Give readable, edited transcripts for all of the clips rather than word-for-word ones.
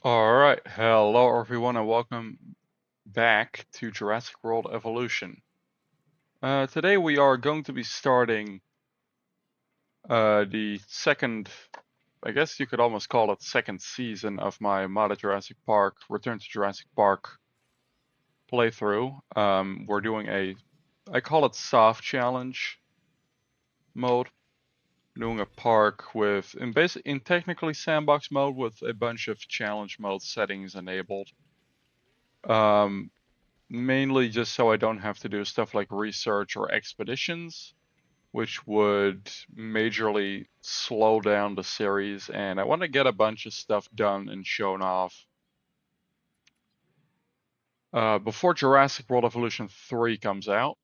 Alright, hello everyone and welcome back to Jurassic World Evolution. Today we are going to be starting the second, I guess you could almost call it second season of my modded Jurassic Park, Return to Jurassic Park playthrough. We're doing I call it soft challenge mode. Doing a park with, in technically sandbox mode with a bunch of challenge mode settings enabled. Mainly just so I don't have to do stuff like research or expeditions, which would majorly slow down the series, and I want to get a bunch of stuff done and shown off before Jurassic World Evolution 3 comes out.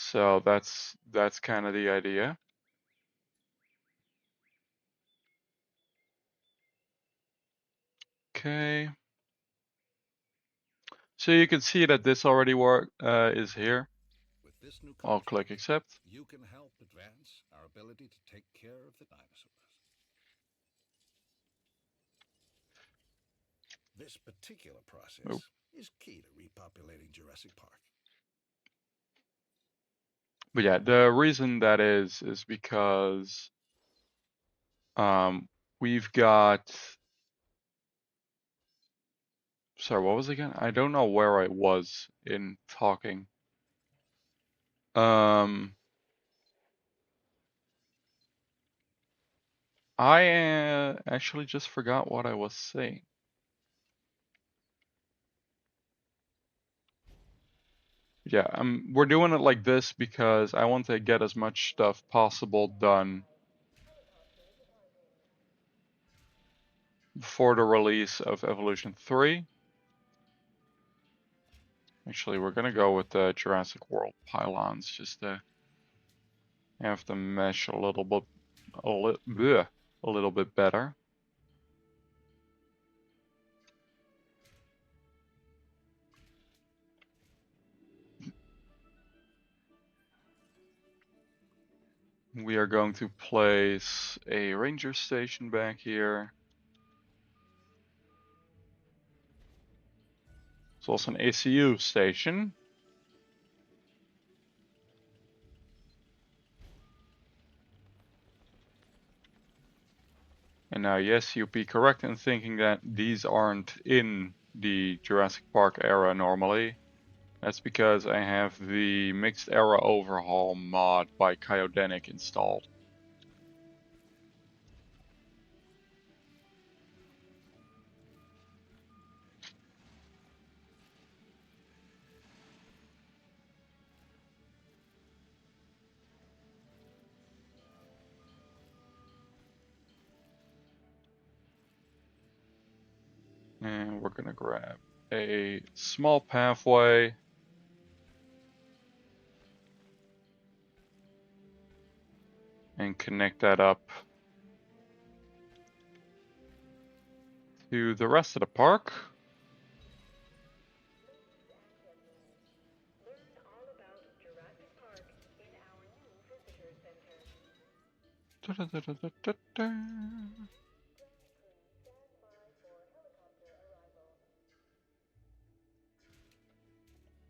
So that's kind of the idea. Okay. So you can see that this already is here. With this new I'll click accept. You can help advance our ability to take care of the dinosaurs. This particular process is key to repopulating Jurassic Park. But yeah, the reason that is because we've got. Sorry, what was it again? I don't know where I was in talking. I actually just forgot what I was saying. Yeah, we're doing it like this because I want to get as much stuff possible done before the release of Evolution 3. Actually, we're gonna go with the Jurassic World pylons just to have them mesh a little bit better. We are going to place a ranger station back here. There's also an ACU station. And now, yes, you'd be correct in thinking that these aren't in the Jurassic Park era normally. That's because I have the Mixed Era Overhaul mod by Kyodenic installed. And we're gonna grab a small pathway. And connect that up to the rest of the park.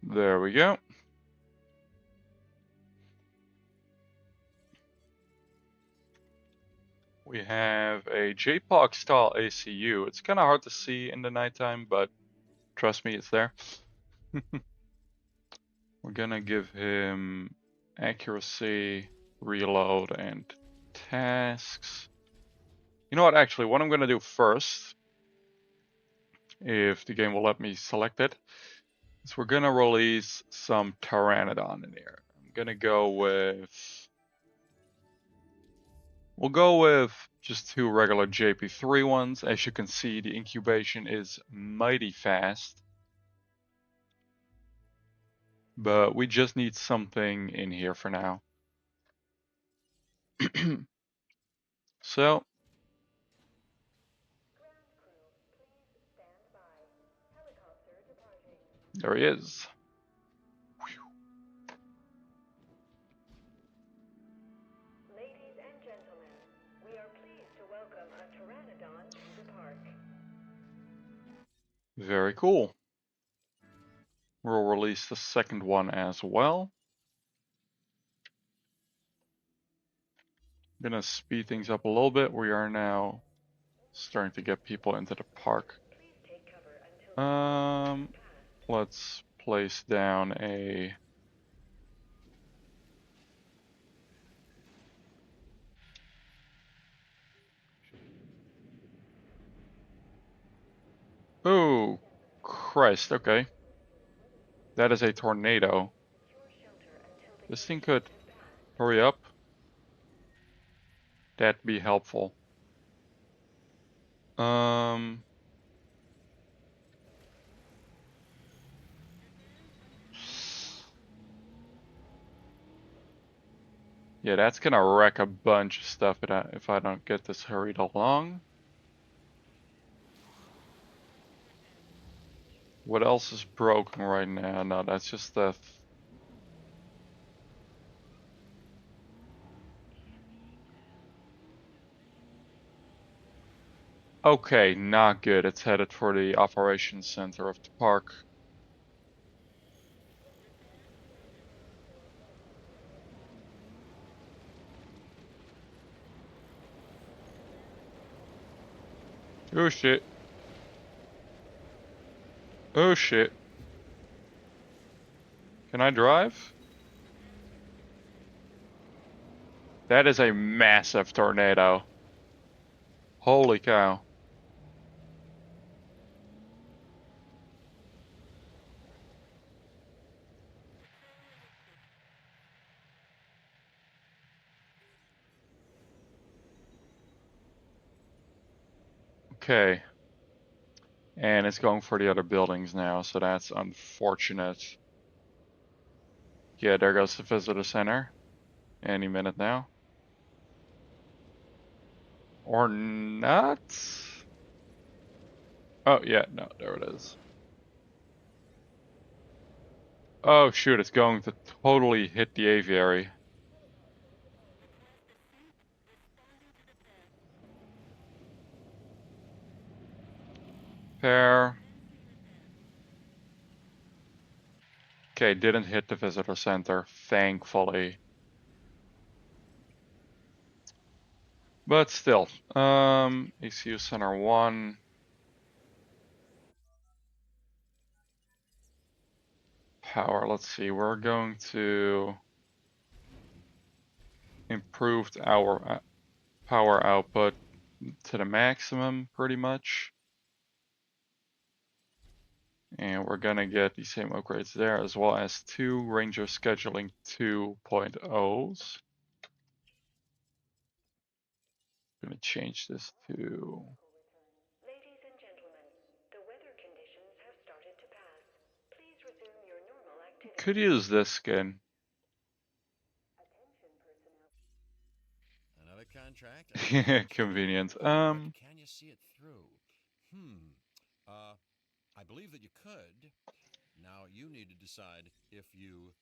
There we go. We have a JPOG style ACU. It's kind of hard to see in the nighttime, but trust me, it's there. We're gonna give him accuracy, reload, and tasks. You know what, actually, what I'm gonna do first, if the game will let me select it, is we're gonna release some Pteranodon in here. I'm gonna go with... We'll go with just 2 regular JP3 ones. As you can see, the incubation is mighty fast. But we just need something in here for now. So, there he is. Very cool. We'll release the second one as well. I'm gonna speed things up a little bit. We are now starting to get people into the park. Let's place down a... Oh, Christ, okay. That is a tornado. This thing could hurry up. That'd be helpful. Yeah, that's gonna wreck a bunch of stuff if I don't get this hurried along. What else is broken right now? No, that's just the... Okay, not good. It's headed for the operations center of the park. Oh shit. Oh shit. Can I drive? That is a massive tornado. Holy cow. Okay. And it's going for the other buildings now, so that's unfortunate. Yeah, there goes the visitor center. Any minute now. Or not? Oh, yeah, no, there it is. Oh, shoot, it's going to totally hit the aviary. Pair. Okay, didn't hit the visitor center, thankfully. But still, ECU Center 1. Power, let's see, we're going to improve our power output to the maximum, pretty much. And we're gonna get the same upgrades there, as well as 2 Ranger Scheduling 2.0s. I'm gonna change this to... Ladies and gentlemen, the weather conditions have started to pass. Please resume your normal activity. Could use this skin. Attention personnel. Another contract. Convenient. But can you see it through? I believe that you could. Now you need to decide if you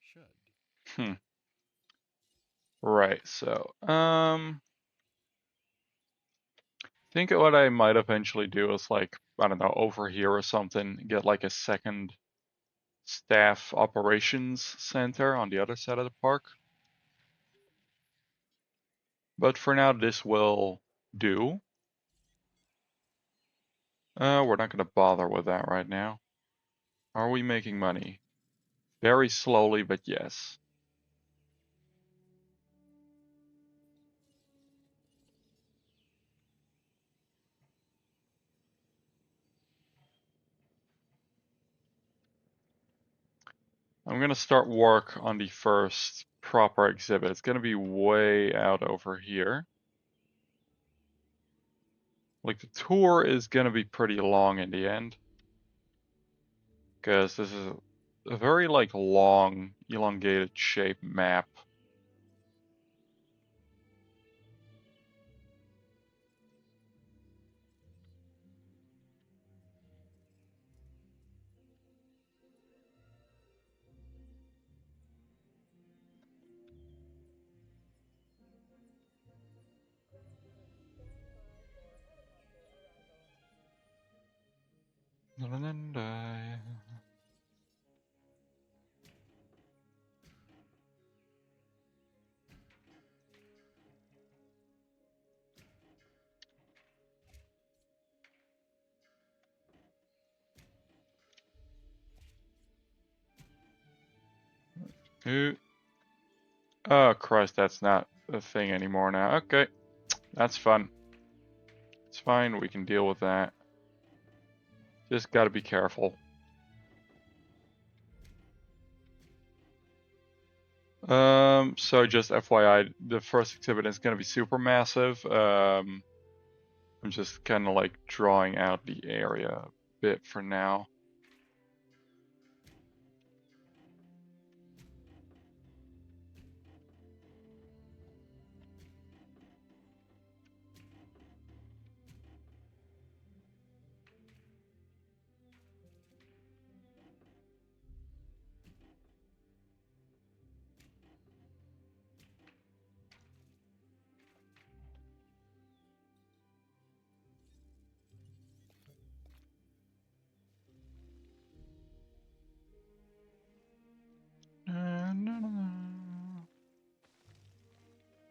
should. Right, so, think what I might eventually do is like, I don't know, over here or something, get like a second staff operations center on the other side of the park. But for now, this will do. We're not gonna bother with that right now. Are we making money? Very slowly, but yes. I'm gonna start work on the first proper exhibit. It's gonna be way out over here. Like the tour is gonna be pretty long in the end, because this is a very like long, elongated shape map. Ooh. Oh Christ, that's not a thing anymore now. Okay, that's fun. It's fine, we can deal with that. Just gotta be careful. So just FYI, the first exhibit is gonna be super massive. I'm just kind of like drawing out the area a bit for now.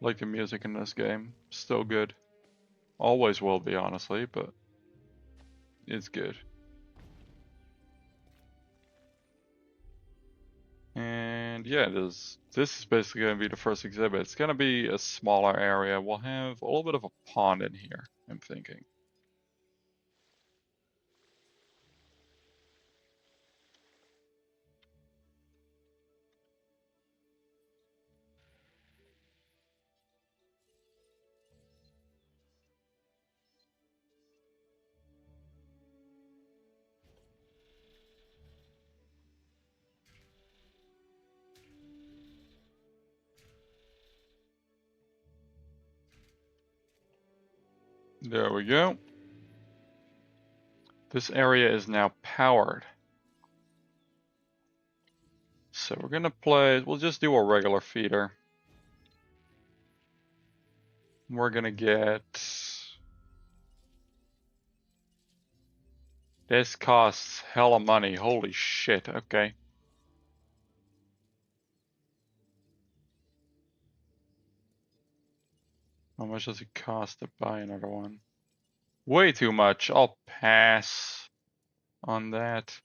Like the music in this game, still good. Always will be, honestly, but it's good. And yeah, this is basically going to be the first exhibit. It's going to be a smaller area. We'll have a little bit of a pond in here, I'm thinking. There we go. This area is now powered. So we're gonna play, we'll just do a regular feeder. We're gonna get... This costs hella money, holy shit, okay. How much does it cost to buy another one? Way too much, I'll pass on that.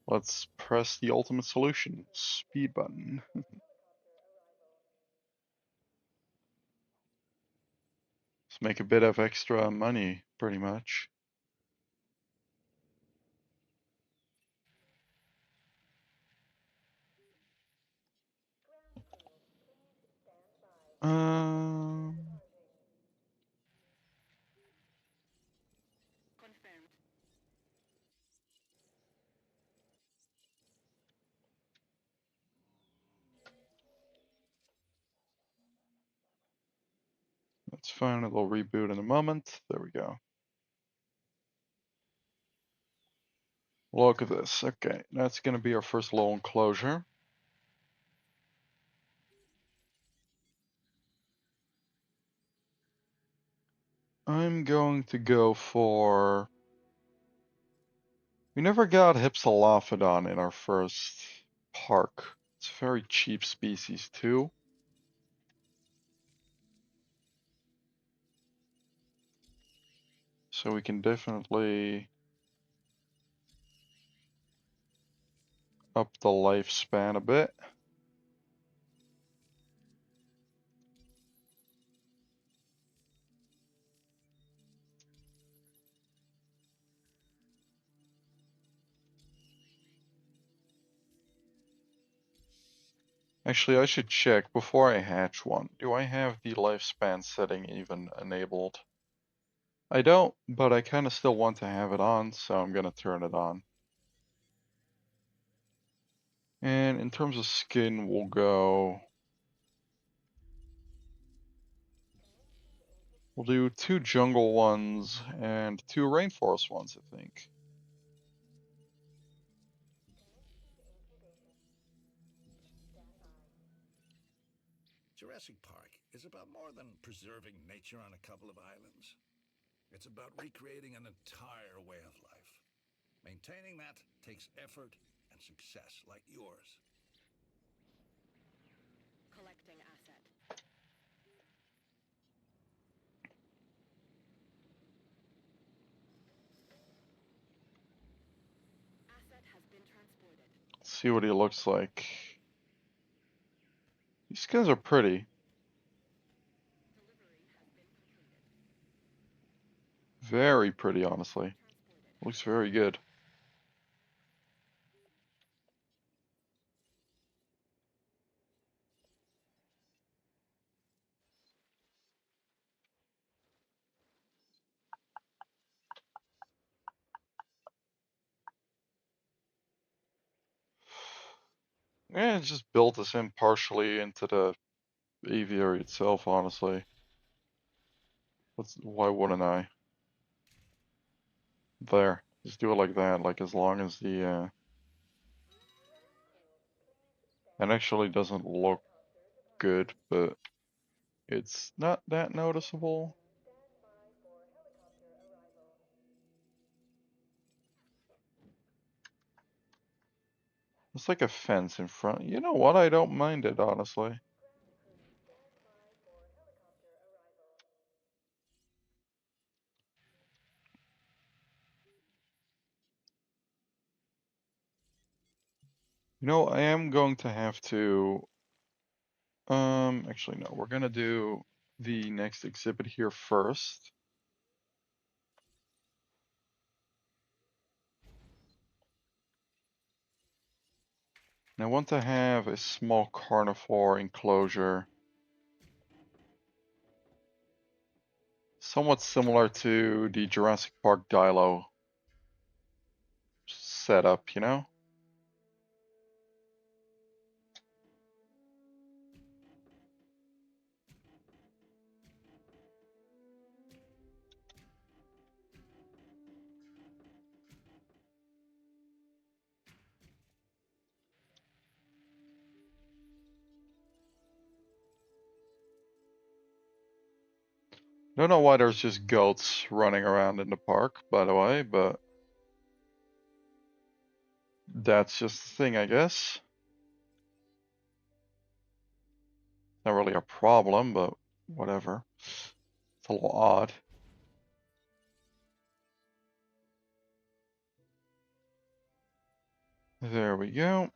Let's press the ultimate solution, speed button. Let's make a bit of extra money, pretty much. That's fine, it'll reboot in a moment. There we go. Look at this. Okay, that's going to be our first low enclosure. I'm going to go for... We never got Hypsilophodon in our first park. It's a very cheap species too. So we can definitely up the lifespan a bit. Actually, I should check before I hatch one. Do I have the lifespan setting even enabled? I don't, but I kind of still want to have it on, so I'm going to turn it on. And in terms of skin, we'll go... We'll do 2 jungle ones and 2 rainforest ones, I think. Jurassic Park is about more than preserving nature on a couple of islands. It's about recreating an entire way of life. Maintaining that takes effort and success like yours. Collecting asset. Asset has been transported. Let's see what he looks like. These skins are pretty. Delivery has been completed. Very pretty, honestly. Transported. Looks very good. Yeah, it just built this in partially into the aviary itself, honestly. Why wouldn't I? There. Just do it like that, like as long as the it actually doesn't look good, but it's not that noticeable. It's like a fence in front. You know what? I don't mind it, honestly. You know, I am going to have to actually no, we're gonna do the next exhibit here first. And I want to have a small carnivore enclosure. Somewhat similar to the Jurassic Park Dilo setup, you know? Don't know why there's just goats running around in the park, by the way, but that's just the thing, I guess. Not really a problem, but whatever. It's a little odd. There we go.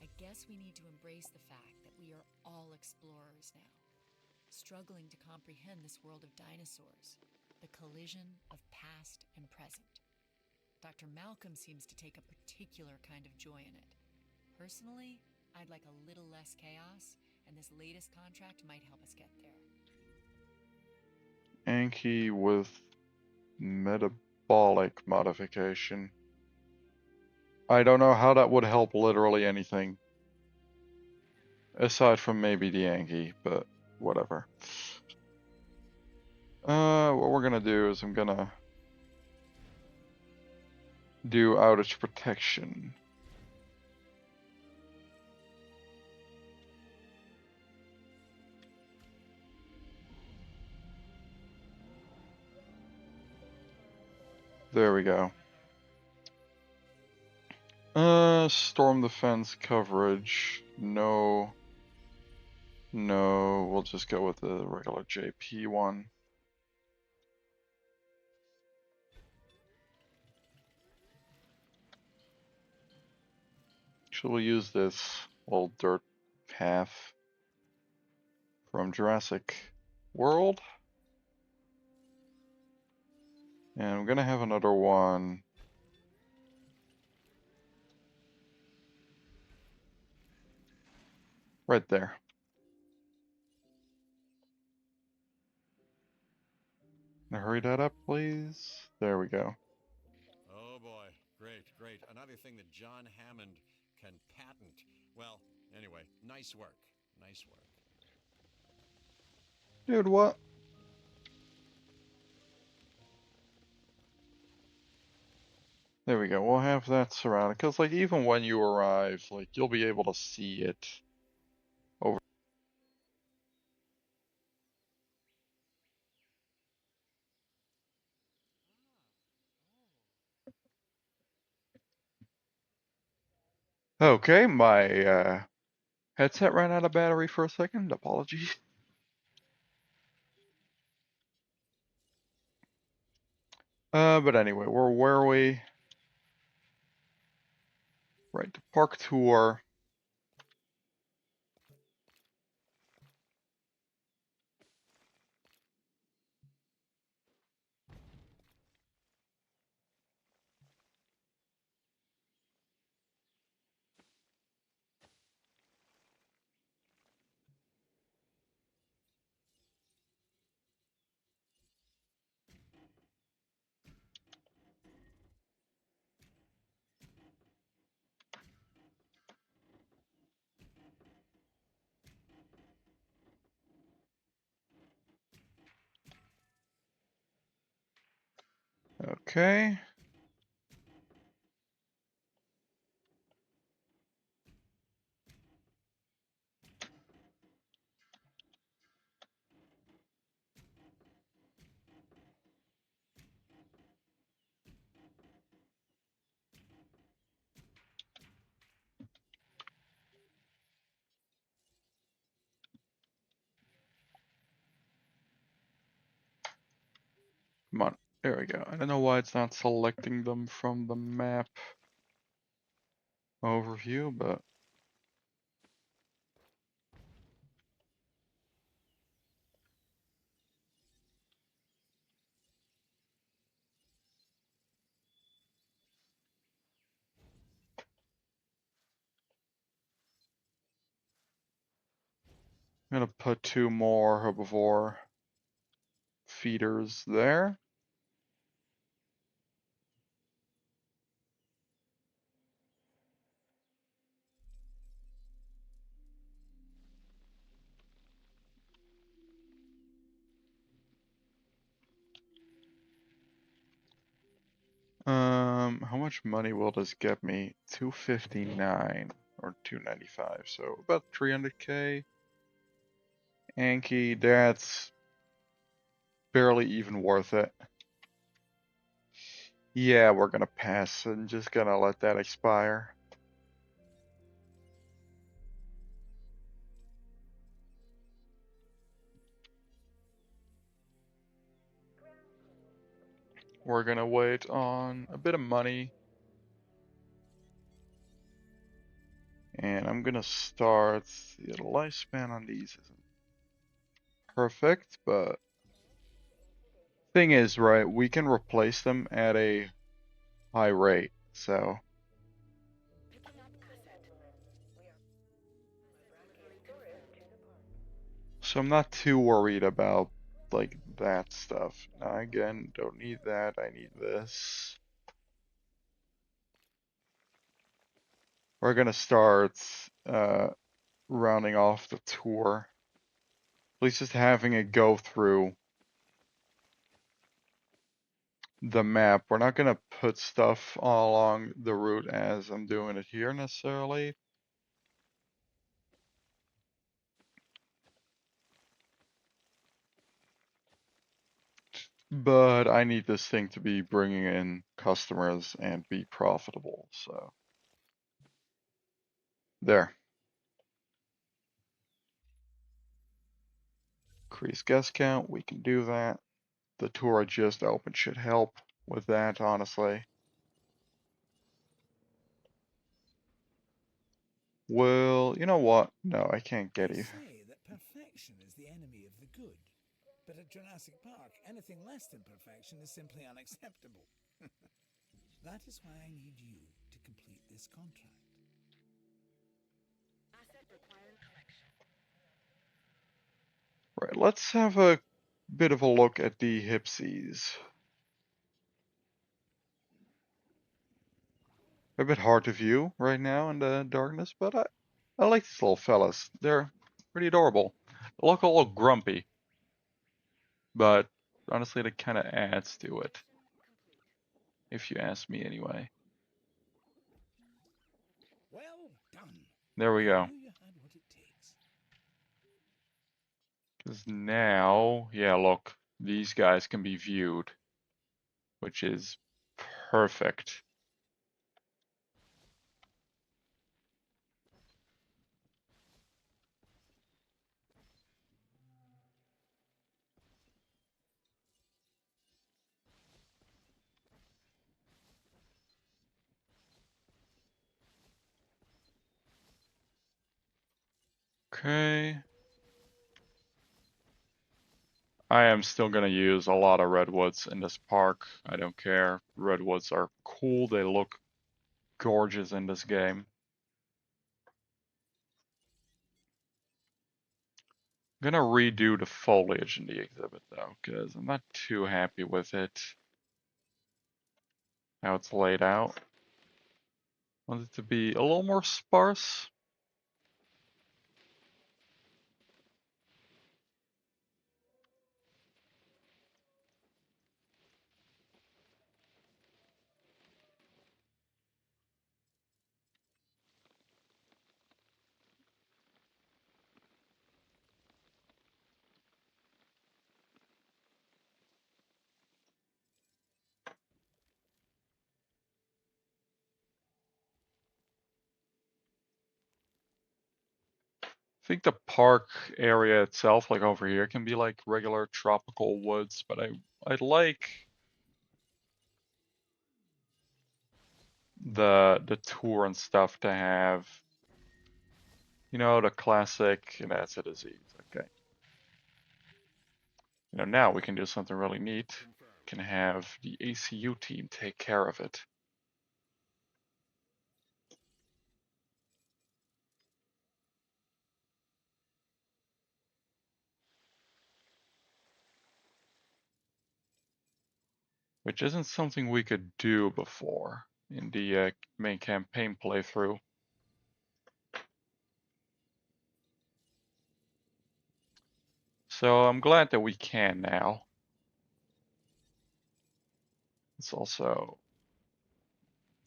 I guess we need to embrace the fact that we are all explorers now, struggling to comprehend this world of dinosaurs, the collision of past and present. Dr. Malcolm seems to take a particular kind of joy in it. Personally, I'd like a little less chaos, and this latest contract might help us get there. Anki with metabolic modification. I don't know how that would help literally anything. Aside from maybe the Anki, but whatever. What we're gonna do is I'm gonna do outage protection. There we go. Storm defense coverage. No. No, we'll just go with the regular JP one. Actually, we'll use this little dirt path from Jurassic World. And I'm gonna have another one right there. Now hurry that up, please. There we go. Oh boy, great, great. Another thing that John Hammond can patent. Well, anyway, nice work. Nice work. Dude, what? There we go. We'll have that surrounded, because like even when you arrive, like you'll be able to see it over. Okay, my headset ran out of battery for a second. Apologies. But anyway, where are we? Right, to park tour. Okay. Come on. There we go. I don't know why it's not selecting them from the map overview, but I'm gonna put 2 more herbivore feeders there. How much money will this get me? 259 or 295, so about 300k. Anki, that's barely even worth it. Yeah, we're gonna pass and just gonna let that expire. We're gonna wait on a bit of money. And I'm gonna start, the lifespan on these isn't perfect, but thing is, right, we can replace them at a high rate, so. So I'm not too worried about like that stuff. Now again, don't need that, I need this. We're gonna start rounding off the tour. At least just having it go through the map. We're not gonna put stuff all along the route as I'm doing it here necessarily. But I need this thing to be bringing in customers and be profitable, so. There. Increase guest count, we can do that. The tour I just opened should help with that, honestly. Well, you know what? No, I can't get They you. say that perfection is the enemy of the good. But at Jurassic Park, anything less than perfection is simply unacceptable. That is why I need you to complete this contract. Asset required collection. Right, let's have a bit of a look at the Hipsies. They're a bit hard to view right now in the darkness, but I like these little fellas. They're pretty adorable. They look a little grumpy, but honestly, that kind of adds to it. if you ask me anyway. Well done. There we go. You knew you had what it takes. Because now, yeah, look, these guys can be viewed, which is perfect. Okay. I am still going to use a lot of redwoods in this park. I don't care. Redwoods are cool. They look gorgeous in this game. I'm going to redo the foliage in the exhibit though, because I'm not too happy with it. How it's laid out. I want it to be a little more sparse. I think the park area itself, like over here, can be like regular tropical woods, but I like the tour and stuff to have, you know, the classic, and that's a disease. Okay. You know, now we can do something really neat. Can have the ACU team take care of it. Which isn't something we could do before in the main campaign playthrough. So I'm glad that we can now. Let's also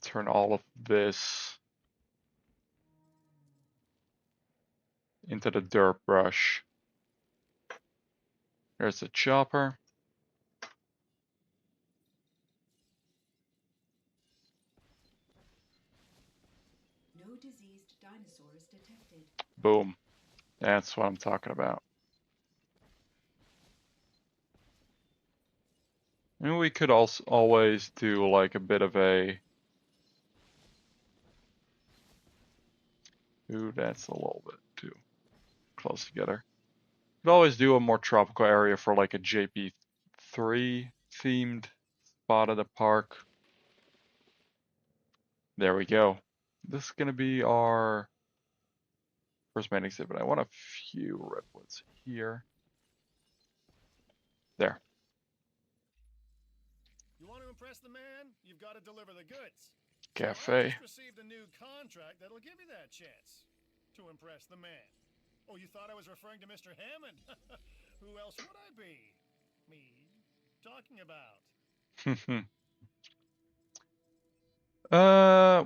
turn all of this into the dirt brush. There's a chopper. No diseased dinosaurs detected. Boom. That's what I'm talking about. And we could also always do like a bit of a... Ooh, that's a little bit too close together. Could always do a more tropical area for like a JP3 themed spot of the park. There we go. This is gonna be our first main exhibit. I want a few redwoods here. There. You want to impress the man? You've got to deliver the goods. Cafe. So I just received a new contract that'll give you that chance to impress the man. Oh, you thought I was referring to Mr. Hammond? Who else would I be? Me talking about.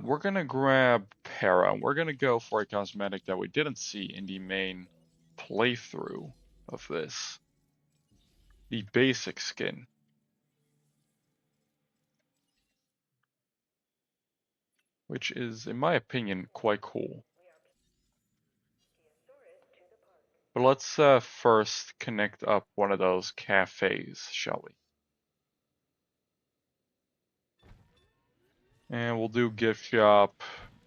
We're gonna grab Para. We're gonna go for a cosmetic that we didn't see in the main playthrough of this. The basic skin. Which is, in my opinion, quite cool. But let's first connect up one of those cafes, shall we? And we'll do gift shop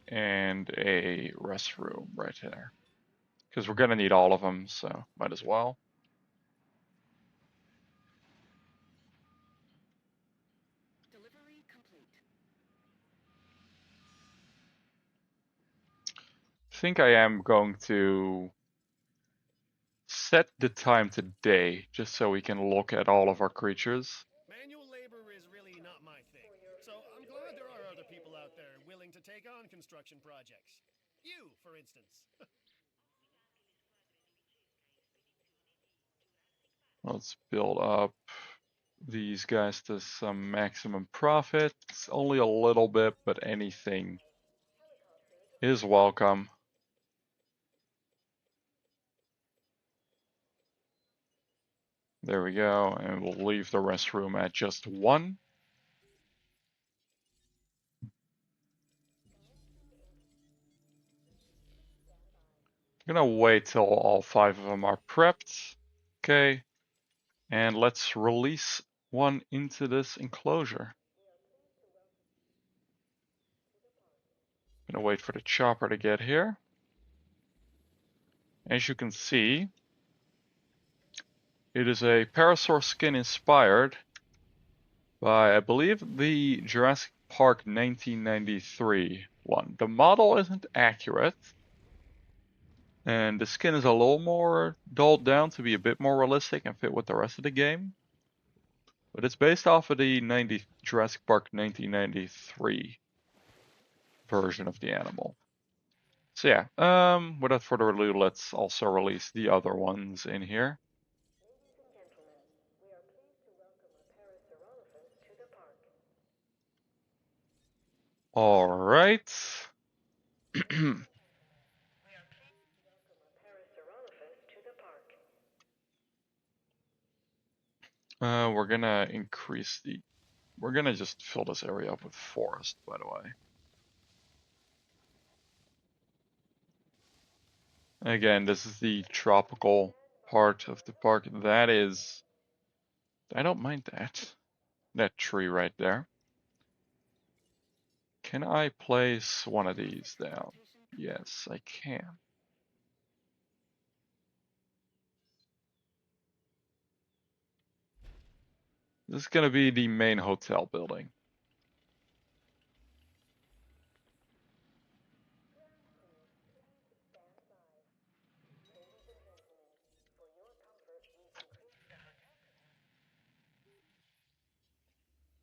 and a restroom right there. Because we're gonna need all of them, so might as well. Delivery complete. I think I am going to set the time today just so we can look at all of our creatures. Manual labor is really not my thing. So I'm glad there are other people out there willing to take on construction projects. You, for instance. Let's build up these guys to some maximum profit. It's only a little bit, but anything is welcome. There we go, and we'll leave the restroom at just 1. I'm gonna wait till all 5 of them are prepped. Okay, and let's release one into this enclosure. Gonna wait for the chopper to get here. As you can see, it is a Parasaur skin inspired by, I believe, the Jurassic Park 1993 one. The model isn't accurate, and the skin is a little more dulled down to be a bit more realistic and fit with the rest of the game. But it's based off of the Jurassic Park 1993 version of the animal. So yeah, without further ado, let's also release the other ones in here. All right. We're gonna increase the. We're gonna just fill this area up with forest, by the way. Again, this is the tropical part of the park. That is. I don't mind that. That tree right there. Can I place one of these down? Yes, I can. This is gonna be the main hotel building.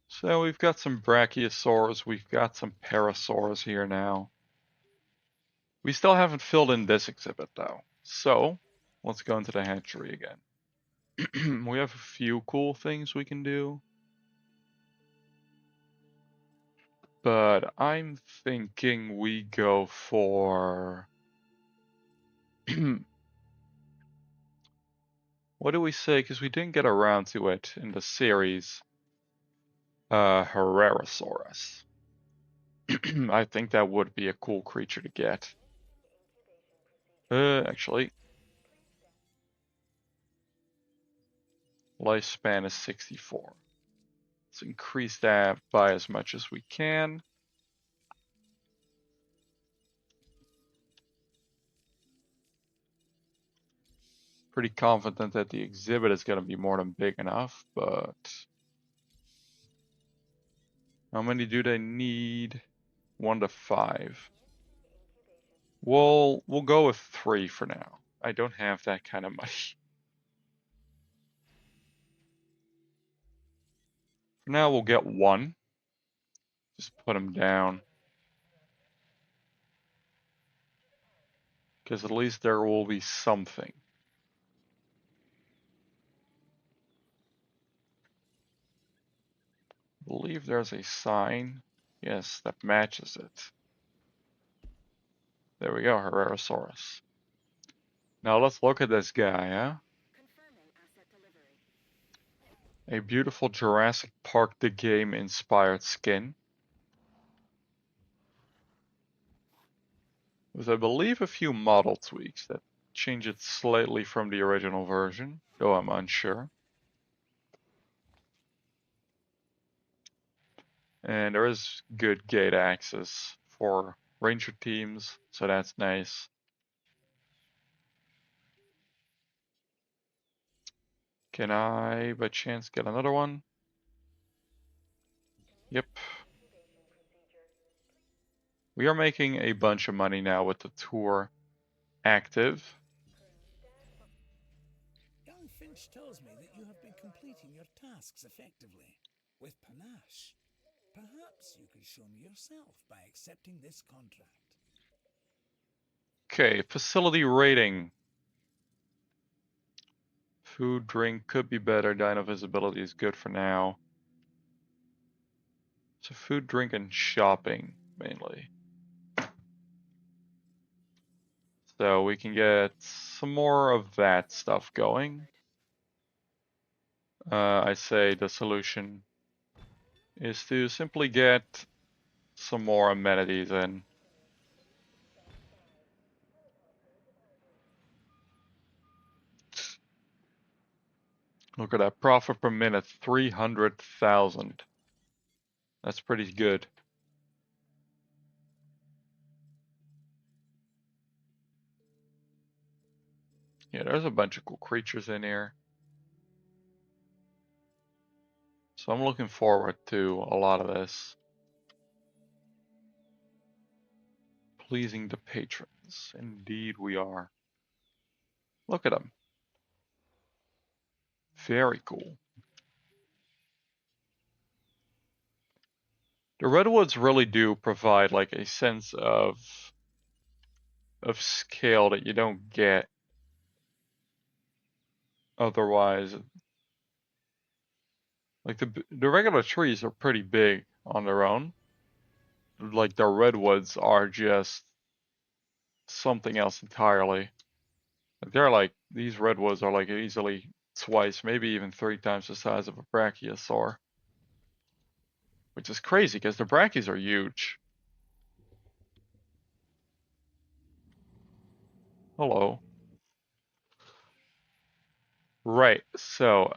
So we've got some brachiosaurs, we've got some parasaurs here now. We still haven't filled in this exhibit though. So let's go into the hatchery again. We have a few cool things we can do. But I'm thinking we go for... What do we say? Because we didn't get around to it in the series. Herrerasaurus. I think that would be a cool creature to get. Actually, lifespan is 64. Let's increase that by as much as we can. Pretty confident that the exhibit is going to be more than big enough, but how many do they need? 1 to 5. We'll go with 3 for now. I don't have that kind of money. For now, we'll get 1. Just put him down. Because at least there will be something. I believe there's a sign. Yes, that matches it. There we go, Herrerasaurus. Now let's look at this guy, huh? A beautiful Jurassic Park the game inspired skin. With I believe a few model tweaks that change it slightly from the original version, though I'm unsure. And there is good gate access for ranger teams, so that's nice. Can I, by chance, get another one? Yep. We are making a bunch of money now with the tour active. Young Finch tells me that you have been completing your tasks effectively, with panache. Perhaps you could show me yourself by accepting this contract. Okay, facility rating. Food, drink could be better. Dino visibility is good for now. So food, drink, and shopping mainly. So we can get some more of that stuff going. I say the solution is to simply get some more amenities in. Look at that, profit per minute, 300,000. That's pretty good. Yeah, there's a bunch of cool creatures in here. So I'm looking forward to a lot of this. Pleasing the patrons. Indeed we are. Look at them. Very cool. The redwoods really do provide like a sense of scale that you don't get otherwise. Like the regular trees are pretty big on their own. Like the redwoods are just something else entirely. They're like, these redwoods are like easily twice, maybe even 3 times the size of a brachiosaur. Which is crazy because the brachies are huge. Hello. Right, so,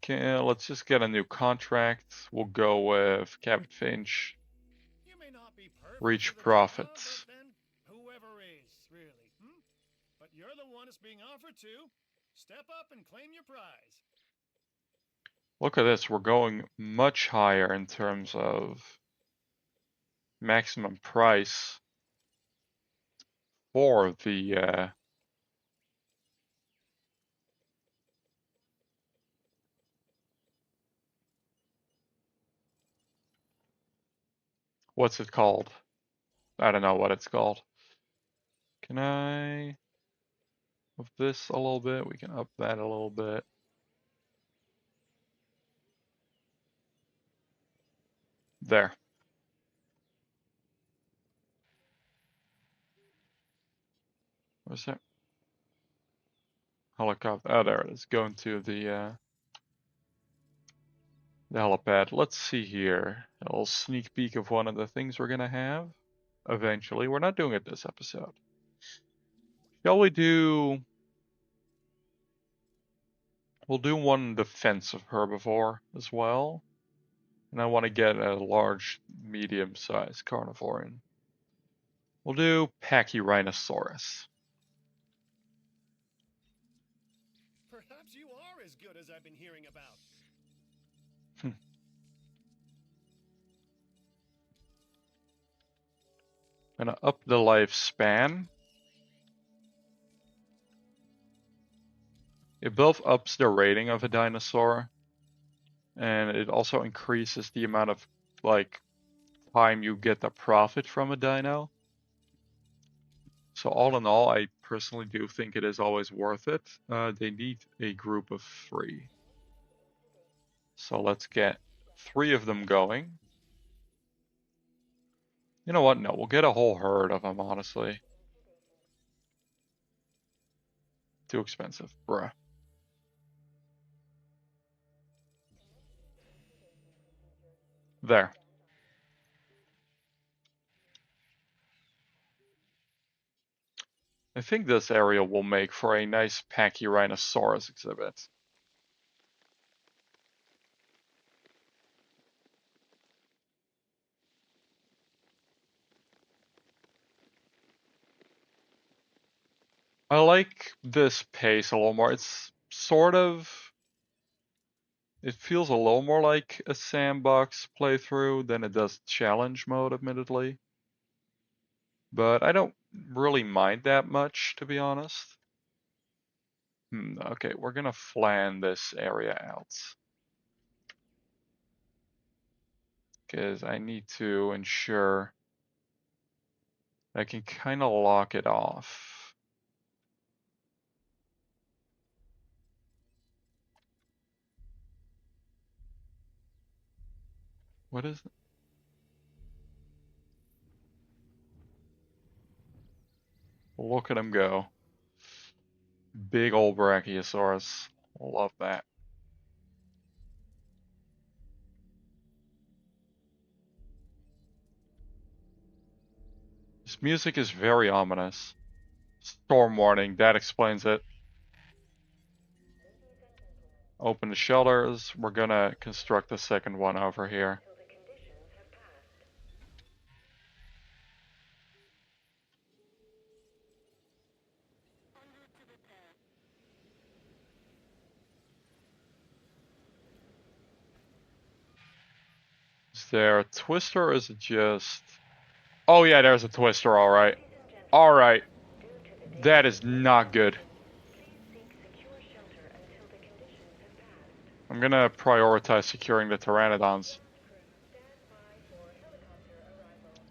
okay, let's just get a new contract. We'll go with Cabot Finch. You may not be perfect Reach to the profits. but then whoever is, really. But you're the one it's being offered to. Step up and claim your prize. Look at this, we're going much higher in terms of maximum price for the what's it called? I don't know what it's called. Can I up this a little bit? We can up that a little bit. There. What's that? Helicopter. Oh, there it is. Going to the helipad. Let's see here. A little sneak peek of one of the things we're gonna have eventually. We're not doing it this episode. Shall we do? We'll do one defensive herbivore as well. And I want to get a large, medium-sized carnivore in. We'll do Pachyrhinosaurus. Perhaps you are as good as I've been hearing about. Gonna up the lifespan. It both ups the rating of a dinosaur, and it also increases the amount of like time you get the profit from a dino. So all in all, I personally do think it is always worth it. They need a group of 3. So let's get 3 of them going. You know what? No, we'll get a whole herd of them, honestly. Too expensive, bruh. There. I think this area will make for a nice Pachyrhinosaurus exhibit. I like this pace a little more. It's sort of... It feels a little more like a sandbox playthrough than it does challenge mode, admittedly. But I don't really mind that much, to be honest. Okay, we're gonna flan this area out. Because I need to ensure I can kind of lock it off. What is it? Look at him go. Big old Brachiosaurus. Love that. This music is very ominous. Storm warning, that explains it. Open the shelters. We're gonna construct the second one over here. Till the conditions have passed. Is there a twister or is it just... Oh yeah, there's a twister, alright. Alright. That is not good. Please seek secure shelter until the conditions have passed. I'm gonna prioritize securing the pteranodons. Stand by for helicopter arrival.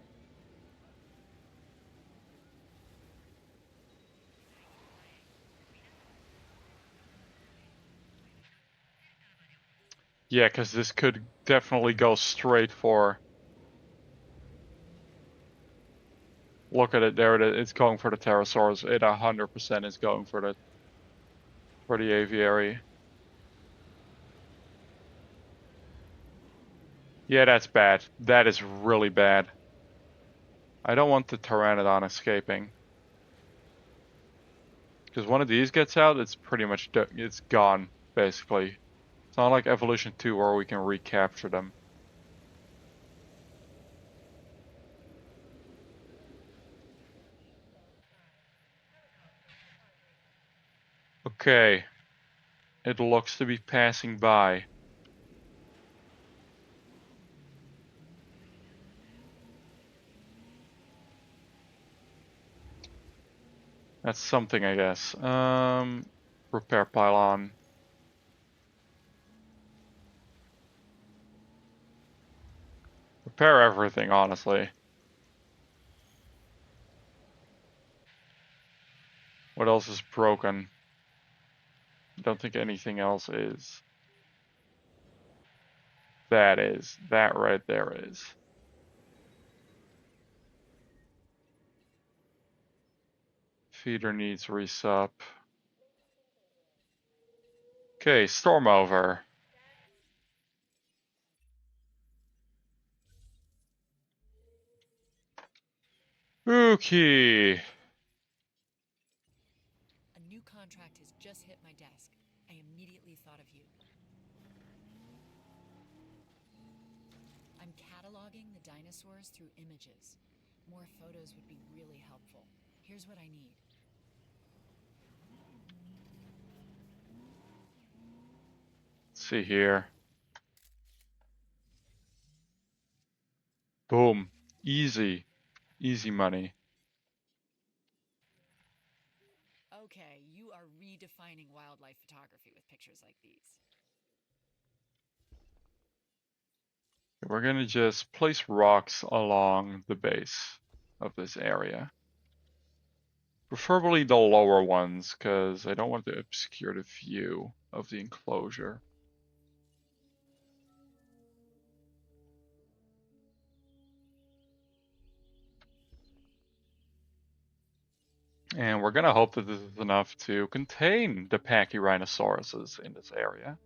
Yeah, because this could definitely go straight for... Look at it, there it is. It's going for the pterosaurs. It 100% is going for the aviary. Yeah, that's bad. That is really bad. I don't want the pteranodon escaping. Because one of these gets out, it's pretty much it's gone, basically. It's not like Evolution 2 where we can recapture them. Okay. It looks to be passing by. That's something, I guess. Repair pylon. Repair everything, honestly. What else is broken? I don't think anything else is. That is. That right there is. Feeder needs resup. Okay, storm over. Okay. A new contract has just hit my desk. I immediately thought of you. I'm cataloging the dinosaurs through images. More photos would be really helpful. Here's what I need. Let's see here. Boom. Easy. Easy money. Okay, you are redefining wildlife photography with pictures like these. We're gonna just place rocks along the base of this area. Preferably the lower ones, because I don't want to obscure the view of the enclosure. And we're gonna hope that this is enough to contain the Pachyrhinosaurus in this area.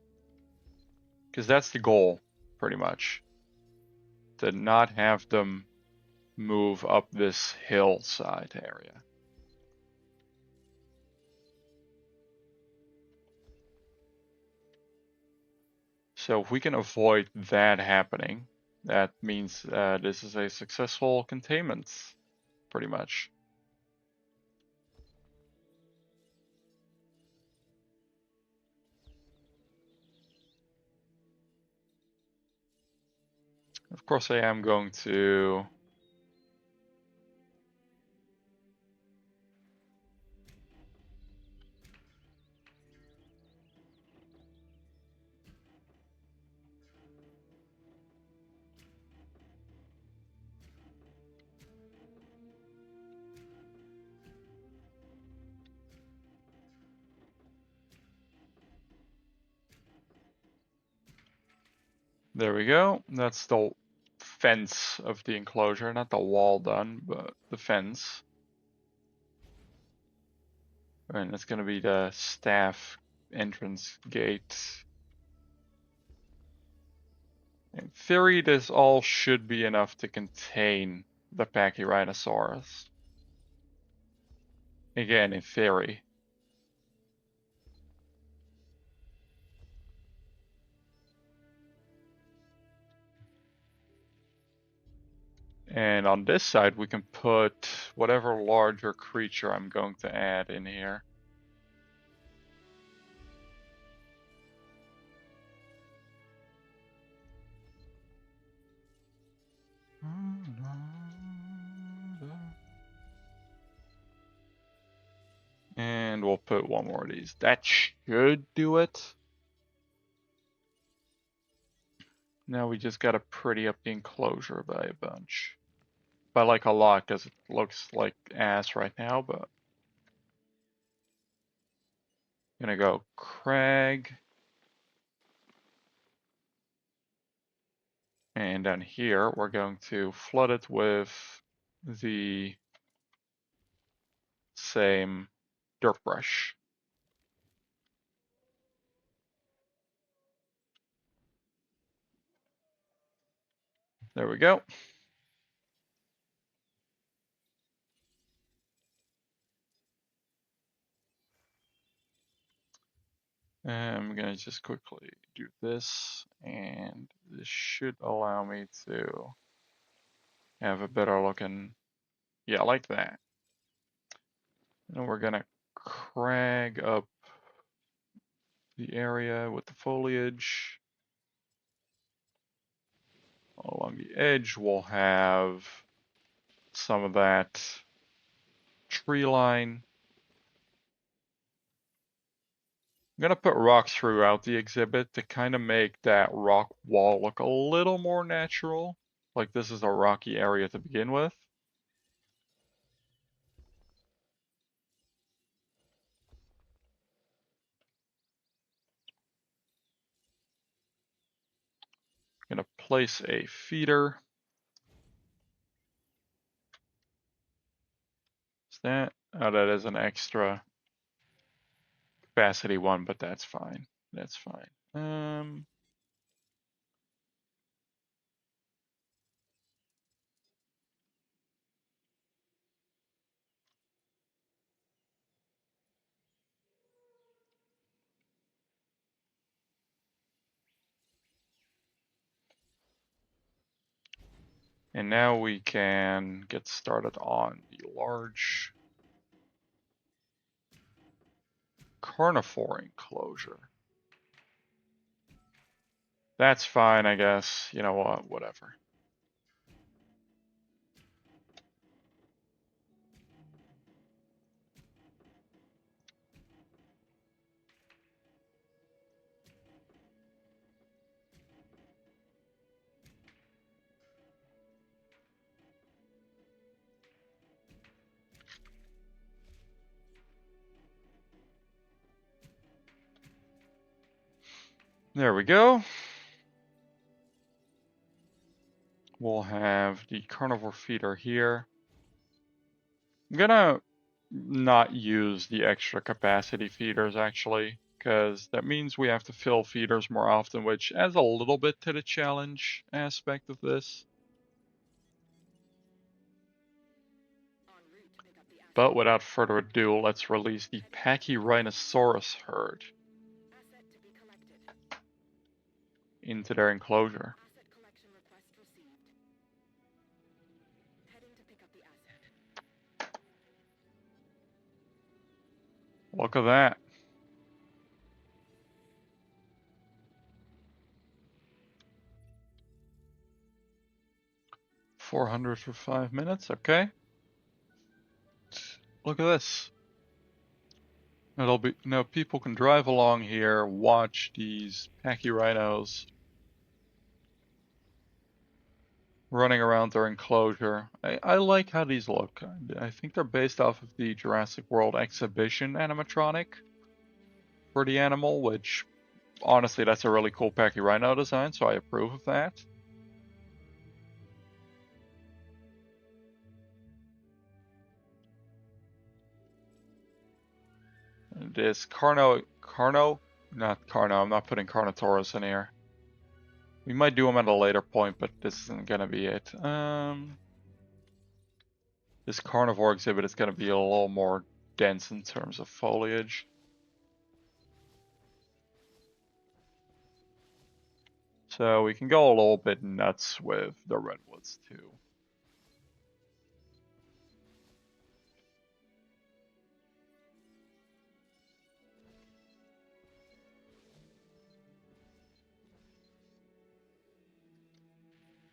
Because that's the goal, pretty much. To not have them move up this hillside area. So if we can avoid that happening, that means this is a successful containment, pretty much. Of course I am going to... There we go. That's the fence of the enclosure, not the wall done, but the fence. And it's gonna be the staff entrance gate. In theory, this all should be enough to contain the Pachyrhinosaurus. Again, in theory. And on this side, we can put whatever larger creature I'm going to add in here. And we'll put one more of these. That should do it. Now we just gotta pretty up the enclosure by a bunch. By like a lot, because it looks like ass right now, but gonna go crag. And down here, we're going to flood it with the same dirt brush. There we go. I'm gonna just quickly do this, and this should allow me to have a better looking, yeah, like that. And we're gonna crag up the area with the foliage. Along the edge, we'll have some of that tree line. I'm gonna put rocks throughout the exhibit to kind of make that rock wall look a little more natural. Like this is a rocky area to begin with. Gonna place a feeder. Is that? Oh, that is an extra capacity one, but that's fine. That's fine. And now we can get started on the large carnivore enclosure. That's fine, I guess. You know what? Whatever. There we go. We'll have the carnivore feeder here. I'm gonna not use the extra capacity feeders actually, because that means we have to fill feeders more often, which adds a little bit to the challenge aspect of this. But without further ado, let's release the Pachyrhinosaurus herd into their enclosure. Look at that. $400 for 5 minutes, okay. Look at this. It'll be now people can drive along here, watch these pachyrhinos running around their enclosure. I like how these look. I think they're based off of the Jurassic World exhibition animatronic for the animal, which honestly that's a really cool pachyrhino design, so I approve of that. it is not Carno, I'm not putting Carnotaurus in here. We might do them at a later point, but this isn't gonna be it. This carnivore exhibit is gonna be a little more dense in terms of foliage. So we can go a little bit nuts with the redwoods too.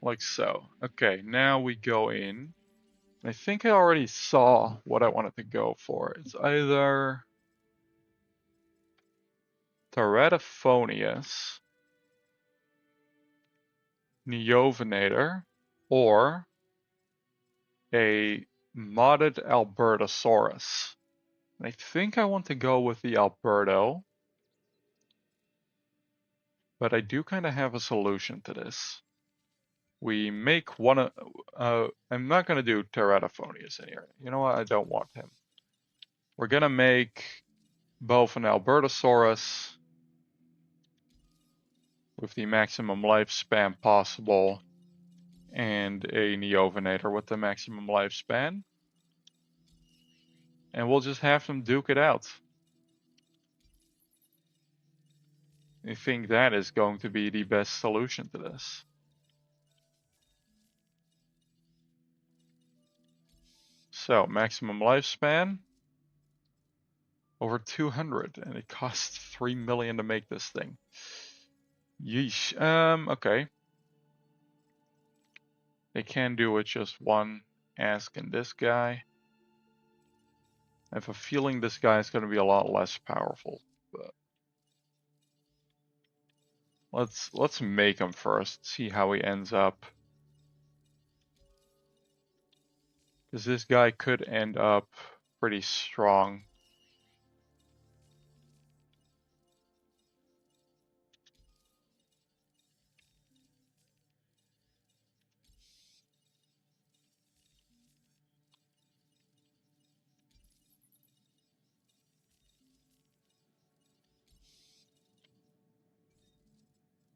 Like so. Okay, now we go in. I think I already saw what I wanted to go for. It's either Teratophonius, Neovenator, or a modded Albertosaurus. And I think I want to go with the Alberto, but I do kind of have a solution to this. We make one. I'm not gonna do Teratophonius in here. You know what? I don't want him. We're gonna make both an Albertosaurus with the maximum lifespan possible and a Neovenator with the maximum lifespan. And we'll just have them duke it out. I think that is going to be the best solution to this. So, maximum lifespan, over 200, and it costs 3 million to make this thing. Yeesh. Okay. They can do with just one ask in this guy. I have a feeling this guy is going to be a lot less powerful, but let's make him first, see how he ends up. Because this guy could end up pretty strong.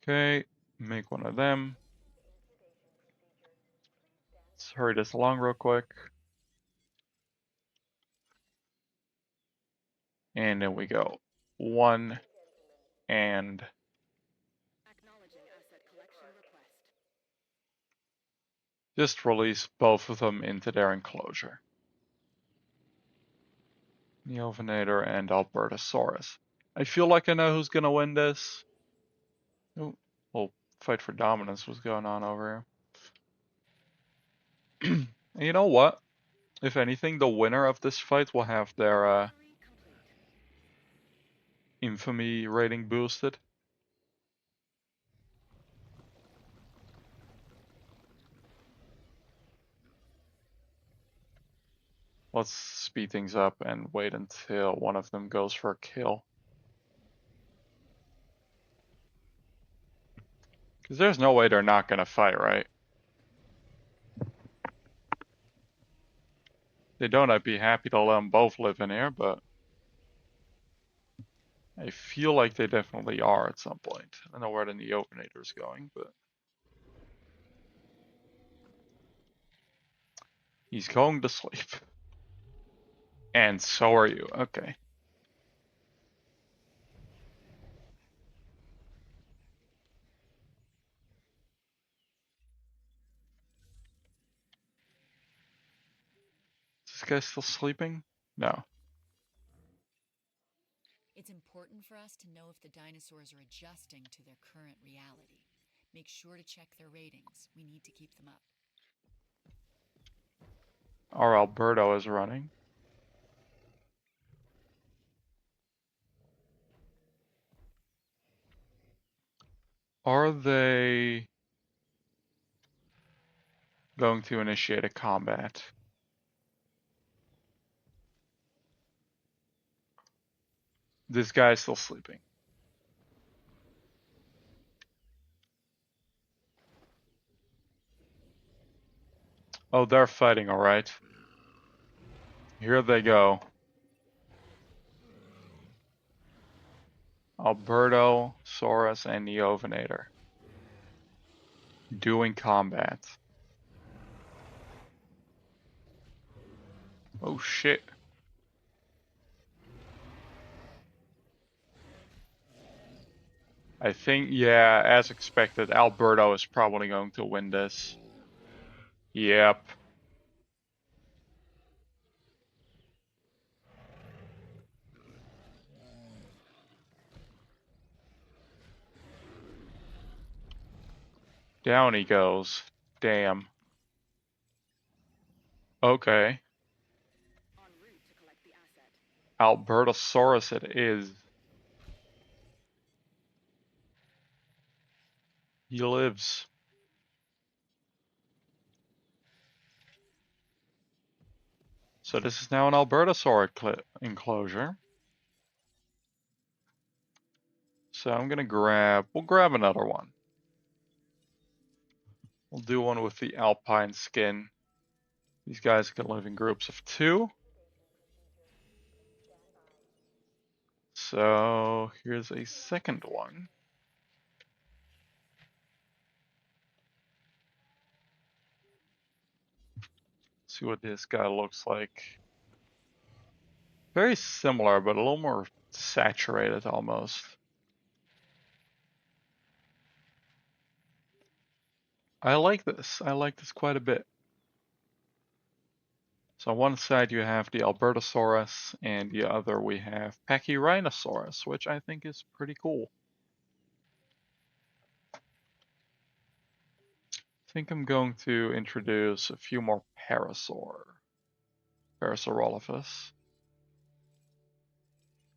Okay, make one of them. Let's hurry this along real quick. And then we go. 1 and just release both of them into their enclosure. Neovenator and Albertosaurus. I feel like I know who's gonna win this. Ooh, well, fight for dominance was going on over here. And you know what? If anything, the winner of this fight will have their infamy rating boosted. Let's speed things up and wait until one of them goes for a kill. Because there's no way they're not gonna fight, right? They don't, I'd be happy to let them both live in here, but I feel like they definitely are at some point. I don't know where the Neovenator is going, but he's going to sleep. And so are you. Okay. Is this guy still sleeping? No. It's important for us to know if the dinosaurs are adjusting to their current reality. Make sure to check their ratings. We need to keep them up. Our Alberto is running. Are they going to initiate a combat? This guy is still sleeping. Oh, they're fighting, alright. Here they go. Albertosaurus and Neovinator doing combat. Oh shit. I think, yeah, as expected, Alberto is probably going to win this. Yep. Down he goes. Damn. Okay. Albertosaurus it is. He lives. So this is now an Albertosaur enclosure. So I'm gonna we'll grab another one. We'll do one with the alpine skin. These guys can live in groups of 2. So here's a second one. See what this guy looks like. Very similar, but a little more saturated almost. I like this. I like this quite a bit. So on one side you have the Albertosaurus, and the other we have Pachyrhinosaurus, which I think is pretty cool. I think I'm going to introduce a few more Parasaurolophus.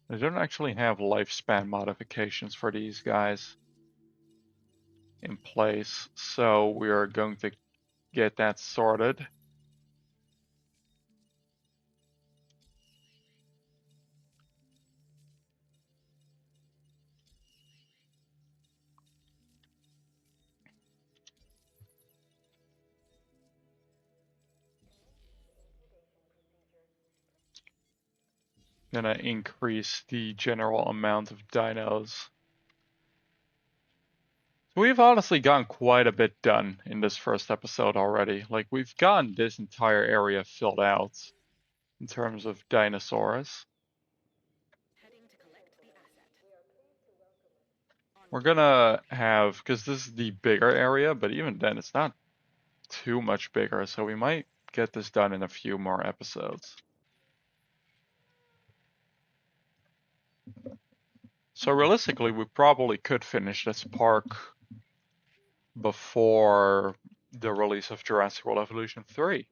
I don't actually have lifespan modifications for these guys in place, so we are going to get that sorted. Gonna increase the general amount of dinos. We've honestly gotten quite a bit done in this first episode already. Like, we've gotten this entire area filled out in terms of dinosaurs. We're gonna have, because this is the bigger area, but even then it's not too much bigger, so we might get this done in a few more episodes. So realistically, we probably could finish this park before the release of Jurassic World Evolution 3,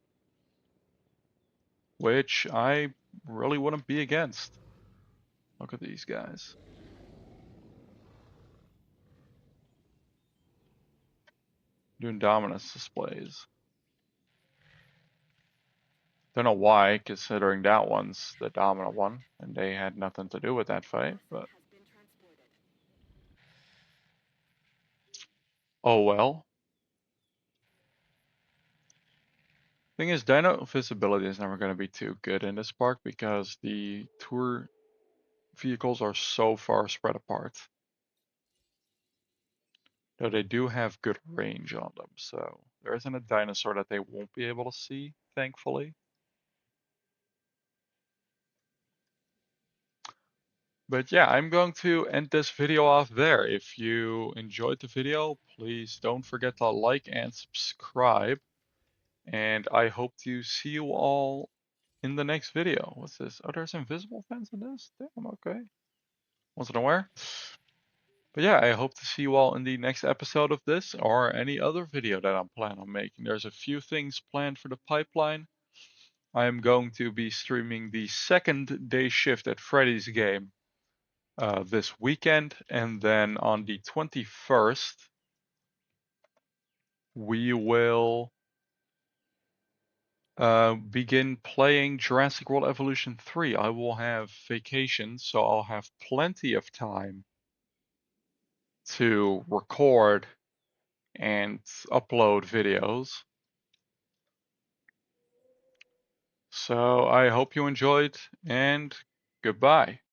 which I really wouldn't be against. Look at these guys. Doing dominance displays. Don't know why, considering that one's the dominant one, and they had nothing to do with that fight, but oh well. Thing is, dino visibility is never going to be too good in this park because the tour vehicles are so far spread apart. Though they do have good range on them, so there isn't a dinosaur that they won't be able to see, thankfully. But yeah, I'm going to end this video off there. If you enjoyed the video, please don't forget to like and subscribe. And I hope to see you all in the next video. What's this? Oh, there's invisible fence in this? Damn, okay. Wasn't aware. But yeah, I hope to see you all in the next episode of this or any other video that I'm planning on making. There's a few things planned for the pipeline. I am going to be streaming the second day shift at Freddy's game this weekend, and then on the 21st we will begin playing Jurassic World Evolution 3. I will have vacation, so I'll have plenty of time to record and upload videos. So I hope you enjoyed, and goodbye.